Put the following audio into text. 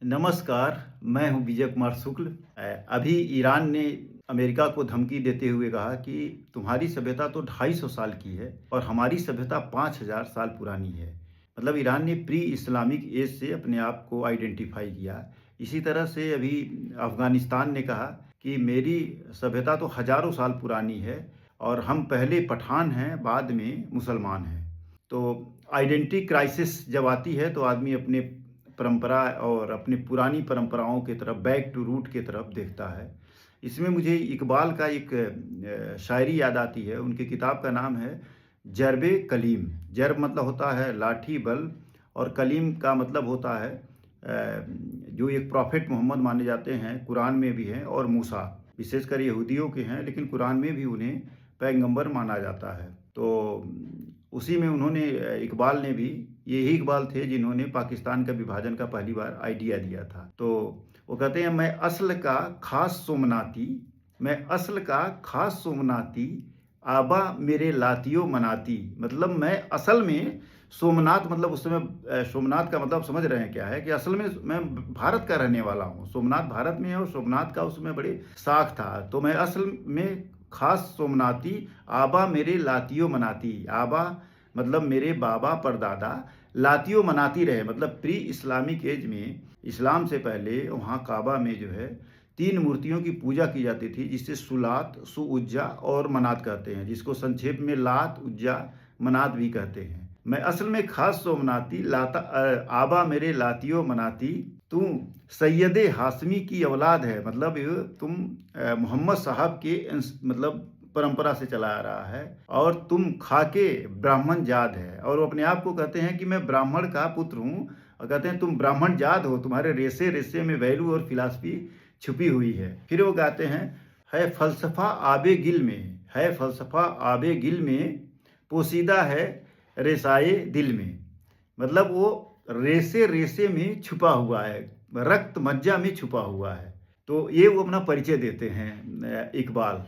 नमस्कार, मैं हूं विजय कुमार शुक्ल। अभी ईरान ने अमेरिका को धमकी देते हुए कहा कि तुम्हारी सभ्यता तो 250 साल की है और हमारी सभ्यता 5000 साल पुरानी है। मतलब ईरान ने प्री इस्लामिक एज से अपने आप को आइडेंटिफाई किया। इसी तरह से अभी अफ़गानिस्तान ने कहा कि मेरी सभ्यता तो हज़ारों साल पुरानी है और हम पहले पठान हैं, बाद में मुसलमान हैं। तो आइडेंटिटी क्राइसिस जब आती है तो आदमी अपने परंपरा और अपनी पुरानी परंपराओं की तरफ, बैक टू रूट की तरफ देखता है। इसमें मुझे इकबाल का एक शायरी याद आती है। उनकी किताब का नाम है जरबे कलीम। जरब मतलब होता है लाठी, बल, और कलीम का मतलब होता है जो एक प्रॉफिट मोहम्मद माने जाते हैं, कुरान में भी हैं, और मूसा विशेषकर यहूदियों के हैं, लेकिन कुरान में भी उन्हें पैगंबर माना जाता है। तो उसी में उन्होंने, इकबाल ने भी, यही इकबाल थे जिन्होंने पाकिस्तान का विभाजन का पहली बार आइडिया दिया था। तो वो कहते हैं, मैं असल का खास सोमनाती, मैं असल का खास सोमनाती, आबा मेरे लातियों मनाती। मतलब मैं असल में सोमनाथ, मतलब उस समय सोमनाथ का मतलब समझ रहे हैं क्या है, कि असल में मैं भारत का रहने वाला हूँ। सोमनाथ भारत में है और सोमनाथ का उसमें बड़े साख था। तो मैं असल में खास सोमनाथी, आबा मेरे लातियों मनाती। आबा मतलब मेरे बाबा परदादा, लातियों मनाती रहे। मतलब प्री इस्लामिक एज में, इस्लाम से पहले, वहाँ काबा में जो है 3 मूर्तियों की पूजा की जाती थी, जिसे सुलात, सुउज्जा और मनात कहते हैं, जिसको संक्षेप में लात, उज्जा, मनात भी कहते हैं। मैं असल में खास सोमनाती, लाता आबा मेरे लातियों मनाती, तू सैयदे हाशमी की औलाद है। मतलब तुम मोहम्मद साहब के मतलब परंपरा से चला आ रहा है, और तुम खाके ब्राह्मण जात है। और वो अपने आप को कहते हैं कि मैं ब्राह्मण का पुत्र हूँ, और कहते हैं तुम ब्राह्मण जात हो, तुम्हारे रेसे रेसे में वैल्यू और फिलासफी छुपी हुई है। फिर वो कहते हैं, है फलसफा आबे गिल में, है फलसफा आबे गिल में, पोसीदा है रेसाए दिल में। मतलब वो रेसे रेसे में छुपा हुआ है, रक्त मज्जा में छुपा हुआ है। तो ये वो अपना परिचय देते हैं इकबाल।